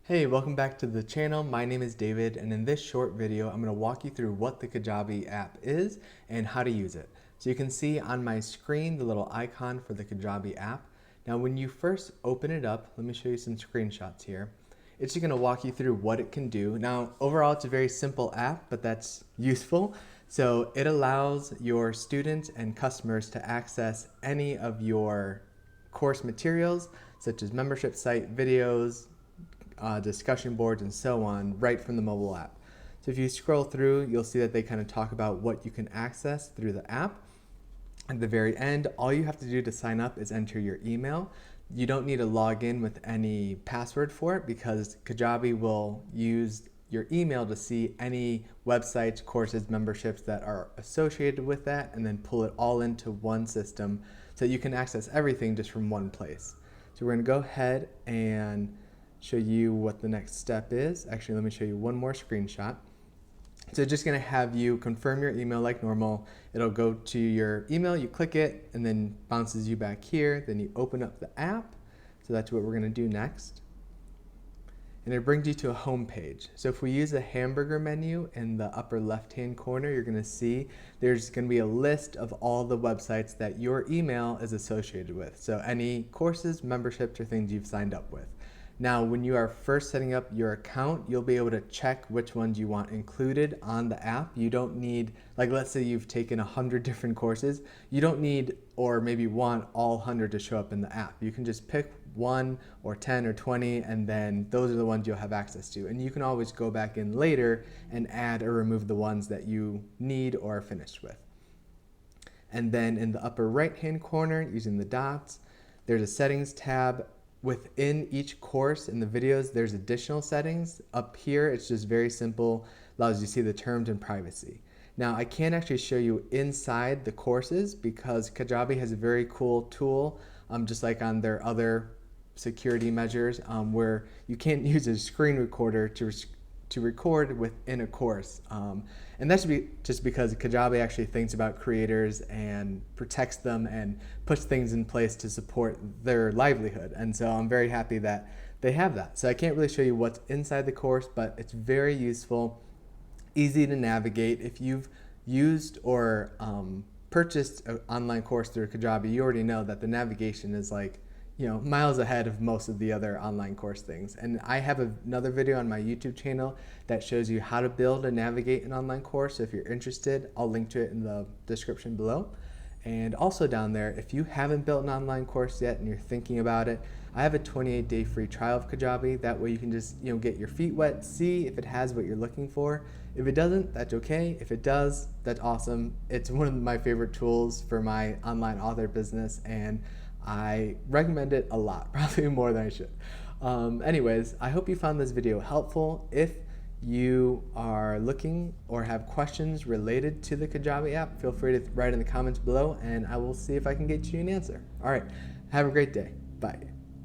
Hey, welcome back to the channel. My name is David, and in this short video, I'm going to walk you through what the Kajabi app is and how to use it. So you can see on my screen the little icon for the Kajabi app. Now, when you first open it up, let me show you some screenshots here. It's just going to walk you through what it can do. Now, overall, it's a very simple app, but that's useful. So it allows your students and customers to access any of your course materials, such as membership site, videos, discussion boards, and so on, right from the mobile app. So if you scroll through, you'll see that they kind of talk about what you can access through the app. At the very end, all you have to do to sign up is enter your email. You don't need to log in with any password for it because Kajabi will use your email to see any websites, courses, memberships that are associated with that, and then pull it all into one system so you can access everything just from one place. So we're going to go ahead and show you what the next step is. Actually, let me show you one more screenshot. So just going to have you confirm your email like normal. It'll go to your email, you click it, and then bounces you back here. Then you open up the app. So that's what we're going to do next. And it brings you to a home page. So if we use the hamburger menu in the upper left-hand corner, you're going to see there's going to be a list of all the websites that your email is associated with. So any courses, memberships, or things you've signed up with. Now, when you are first setting up your account, you'll be able to check which ones you want included on the app. You don't need, like let's say you've taken 100 different courses, you don't need or maybe want all 100 to show up in the app. You can just pick 1 or 10 or 20, and then those are the ones you'll have access to. And you can always go back in later and add or remove the ones that you need or are finished with. And then in the upper right-hand corner, using the dots, there's a settings tab. Within each course in the videos, there's additional settings. Up here, it's just very simple, allows you to see the terms and privacy. Now, I can't actually show you inside the courses because Kajabi has a very cool tool, just like on their other security measures, where you can't use a screen recorder to record within a course. And that should be just because Kajabi actually thinks about creators and protects them and puts things in place to support their livelihood. And so I'm very happy that they have that. So I can't really show you what's inside the course, but it's very useful, easy to navigate. If you've used or purchased an online course through Kajabi, you already know that the navigation is like, miles ahead of most of the other online course things. And I have another video on my YouTube channel that shows you how to build and navigate an online course. So if you're interested, I'll link to it in the description below. And also down there, if you haven't built an online course yet and you're thinking about it, I have a 28-day free trial of Kajabi. That way you can just get your feet wet, see if it has what you're looking for. If it doesn't, that's okay. If it does, that's awesome. It's one of my favorite tools for my online author business, and I recommend it a lot, probably more than I should. Anyways, I hope you found this video helpful. If you are looking or have questions related to the Kajabi app, feel free to write in the comments below and I will see if I can get you an answer. All right, have a great day. Bye.